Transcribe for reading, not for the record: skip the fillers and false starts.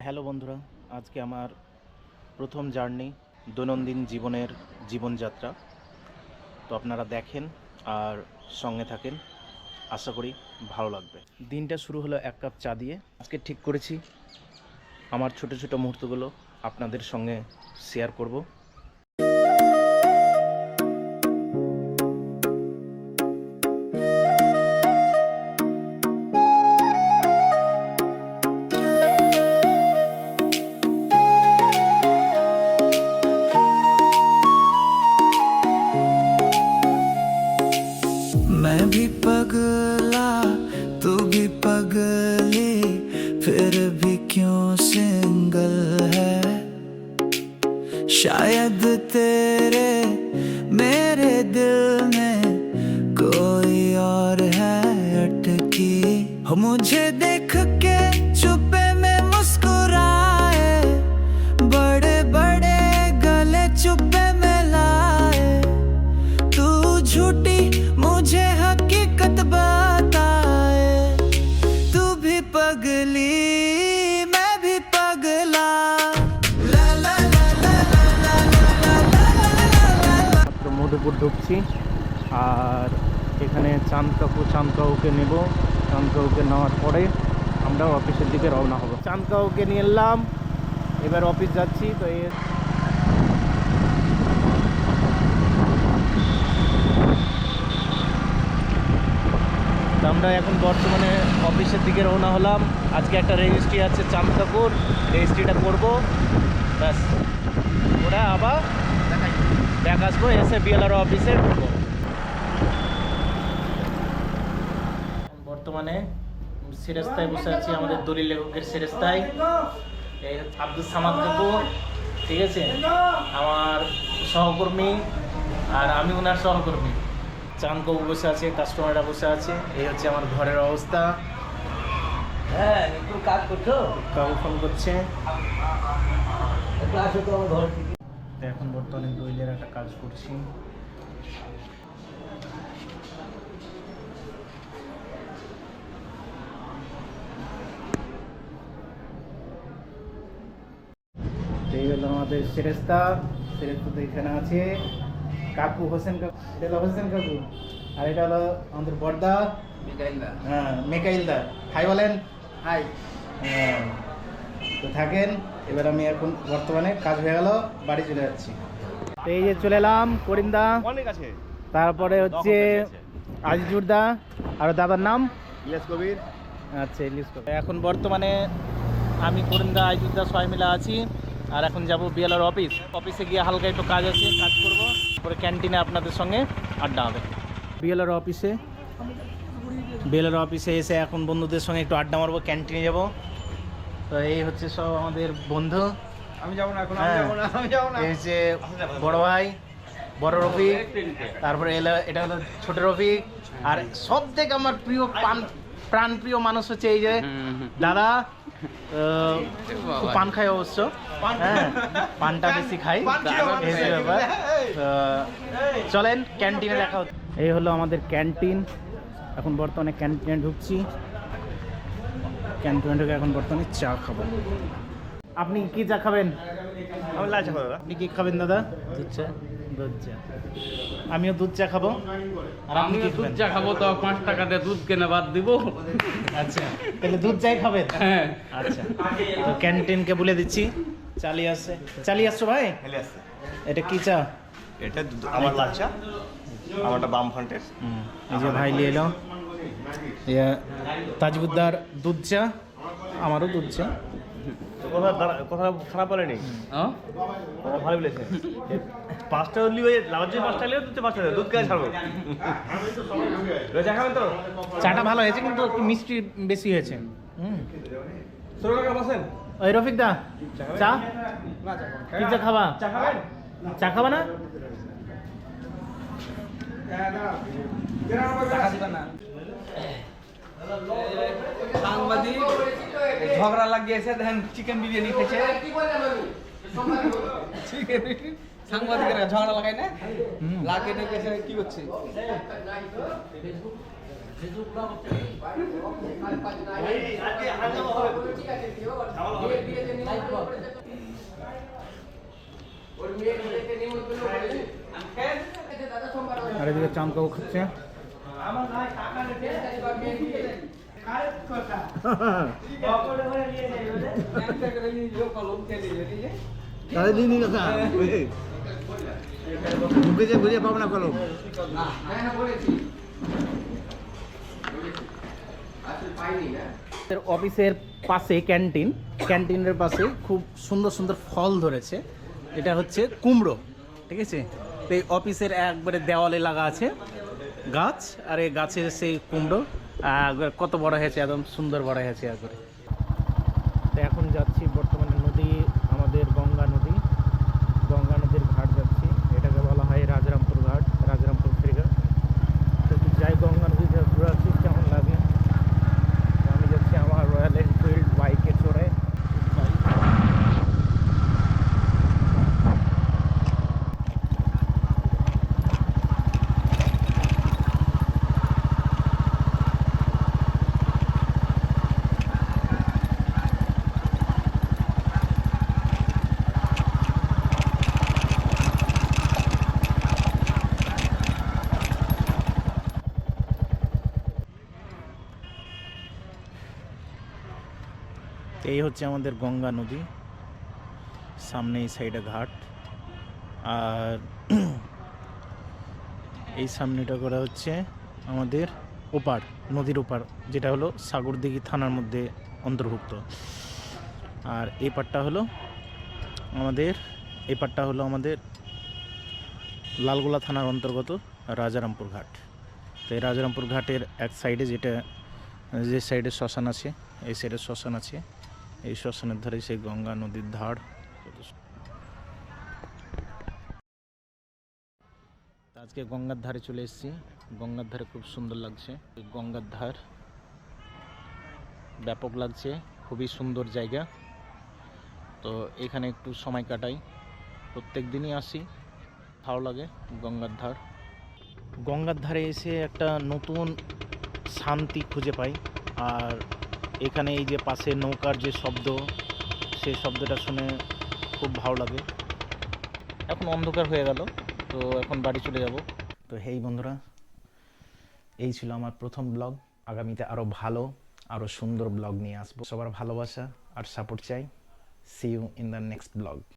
Hello বন্ধুরা, আজকে আমার প্রথম জার্নি, দৈনন্দিন জীবনের জীবনযাত্রা। তো আপনারা দেখেন আর সঙ্গে থাকেন, আশা করি ভালো লাগবে। দিনটা শুরু হলো এক কাপ চা দিয়ে। আজকে ঠিক করেছি আমার ছোট ছোট মুহূর্তগুলো আপনাদের সঙ্গে শেয়ার করব। मैं भी पगला तू भी पगली, फिर भी क्यों सिंगल है। शायद तेरे मेरे दिल में कोई और है अटकी हो। मुझे देख के चुप्पे में मुस्कुराए, बड़े बड़े गले चुप्पे में लाए। तू झूठी मुझे हकीकत बताए, तू भी पगली मैं भी पगला। ला ला ला ला ला ला ला ला ला। মধুপুর ঢুকছি আর এখানে চাঁদ কাকুকে নেব। চাঁদ কাকুকে নেওয়ার পরে আমরা অফিসের দিকে রওনা হব। চাঁদ কাকুকে নিয়ে এলাম, এবার অফিস যাচ্ছি। তো আমরা এখন বর্তমানে অফিসের দিকে রওনা হলাম। আজকে একটা রেজিস্ট্রি আছে চাঁদ কাকুর, রেজিস্ট্রিটা করবো, ব্যাস ওরা আবার দেখ আসবো, এসে বিএলআর অফিসে ঢুকবো। বর্তমানে সিরেস্তায় বসে আছি, আমাদের দলিল লেখকের সিরেস্তায়। এই আব্দুল সামাদ কাকু, ঠিক আছে, আমার সহকর্মী আর আমি ওনার সহকর্মী। চাঁদ কাকু বসে আছে, কাস্টমাররা বসে আছে। এই হচ্ছে আমার ঘরের অবস্থা। হ্যাঁ, একটু কাজ করছো? কাকু ফোন করছে। ক্লাস হতো আমার ঘর থেকে। এখন বর্তমানে দলিলের একটা কাজ করছি। এই হলো আমাদের সেরেস্তা তো এখানে আছে কাকু, হোসেন কাকু। এটা হলো হোসেন কাকু, আর এটা হলো আমাদের বর্দা হ্যাঁ মেকাইলদা। হাই বলেন। হাই। হ্যাঁ, তো থাকেন। এবার আমি এখন বর্তমানে কাজ হয়ে গেল, বাড়ি চলে যাচ্ছি। তো এই যে চলে এলাম করিমদা, অনেক আছে। তারপরে হচ্ছে আজিজুরদা, আর দাদার নাম ইলিয়াস কবির। আচ্ছা, ইলিয়াস কবির। এখন বর্তমানে আমি করিমদা আজিজুরদা সবাই মিলে আছি। আর এখন যাব বিএলআর অফিসে গিয়ে হালকা একটু কাজ আছে, কাজ করবো, পরে ক্যান্টিনে আপনাদের সঙ্গে আড্ডা হবে। বিএলআর অফিসে এসে এখন বন্ধুদের সঙ্গে একটু আড্ডা মারবো, ক্যান্টিনে যাব। তো এই হচ্ছে সব আমাদের বন্ধু। আমি যাবো না এখন, এই হচ্ছে বড় ভাই, বড় রফিক, তারপরে এটা হলো ছোট রফিক। আর সব থেকে আমার প্রিয় প্রাণ প্রিয় মানুষ হচ্ছে এই যে দাদা। খুব পান খাই অবশ্য, হ্যাঁ পানটা বেশি খাই, এই যে ব্যাপার। চলেন ক্যান্টিনে দেখা হচ্ছে। এই হলো আমাদের ক্যান্টিন। এখন বর্তমানে ক্যান্টিনে ঢুকছি। ক্যান্টিনে ঢুকে এখন বর্তমানে চা খাবো। আপনি কি চা খাবেন? আমি লাল চা খাবো দাদা। আপনি কি খাবেন দাদা? দুধ চা। দুধ চা। আমিও দুধ চা খাবো। আর আপনি কি দুধ খাবেন? চা খাবো, তো 5 টাকা দিয়ে দুধ কেনা বাদ দিব। আচ্ছা, তাহলে দুধ চাই খাবেন? হ্যাঁ। আচ্ছা, তো ক্যান্টিনকে বলে দিচ্ছি চালিয়ে আসছো ভাই। এটা কি চা? এটা আমার লাল চা, আমারটা বাম ফ্রন্টের। এই যে ভাই নিয়ে এলো তাজবুদ্দার দুধ চা, আমারও দুধ চা। কথা খারাপ বলেনি, হ্যাঁ? কথা ভালো বলেছে। 5টা উল্লি হয়ে লাউর যে 5টা নিলে দুধ 5টা দুধ কে ছাড়বো। চা খাবেন তো? চাটা ভালো হয়েছে, কিন্তু একটু মিষ্টি বেশি হয়েছে। বসেন। ওই রফিক দা, চা কি চা খাবা? চা খাবেন? চা খাবা না? সাংবাদিক ঝগড়া লাগিয়েছে, দেখেন চিকেন বিরিয়ানি খেয়েছে। সাংবাদিকেরা ঝগড়া লাগায় না, লাগিয়ে কি করছে? আর এদিকে চাঁদ কাকু খাচ্ছে। তাহলে দিন দিন কথা মুখে যে বুঝে পাবো না কলম অফিসের পাশে ক্যান্টিন, ক্যান্টিনের পাশে খুব সুন্দর সুন্দর ফল ধরেছে। এটা হচ্ছে কুমড়ো, ঠিক আছে। তো এই অফিসের একবারে দেওয়ালে লাগা আছে গাছ, আর এই গাছের সেই কুমড়ো কত বড় হয়েছে, একদম সুন্দর বড় হয়েছে একবারে। তো এখন যাচ্ছি বর্তমানে নদী, আমাদের গঙ্গা নদী, গঙ্গা নদীর ঘাট যাচ্ছি। এটাকে বলা হয় রাজরামপুর ঘাট, রাজরামপুর ফেরিঘাট। তো যাই গঙ্গা নদী ঘুরে আছি, কেমন লাগে। আমি যাচ্ছি আমার রয়্যাল এনফিল্ড বাইকে চড়ে। এই হচ্ছে আমাদের গঙ্গা নদী, সামনে এই সাইডে ঘাট, আর এই সামনেটা করা হচ্ছে আমাদের ওপার, নদীর ওপার, যেটা হলো সাগরদিঘি থানার মধ্যে অন্তর্ভুক্ত। আর এই পারটা হলো আমাদের লালগোলা থানার অন্তর্গত রাজারামপুর ঘাট। তো এই রাজারামপুর ঘাটের এক সাইডে যে সাইডে শ্মশান আছে, এই সাইডে শ্মশান আছে, এই শ্মশানের ধারে সেই গঙ্গা নদীর ধার। আজকে গঙ্গার ধারে চলে এসেছি, গঙ্গার ধারে খুব সুন্দর লাগছে। গঙ্গার ধার ব্যাপক লাগছে, খুবই সুন্দর জায়গা। তো এখানে একটু সময় কাটাই, প্রত্যেক দিনই আসি, ভালো লাগে গঙ্গার ধার। গঙ্গার ধারে এসে একটা নতুন শান্তি খুঁজে পাই। আর এখানে এই যে পাশে নৌকার যে শব্দ, সেই শব্দটা শুনে খুব ভালো লাগে। এখন অন্ধকার হয়ে গেল, তো এখন বাড়ি চলে যাব। তো হেই বন্ধুরা, এই ছিল আমার প্রথম ব্লগ। আগামীতে আরও ভালো, আরও সুন্দর ব্লগ নিয়ে আসবো। সবার ভালোবাসা আর সাপোর্ট চাই। See you in the next blog.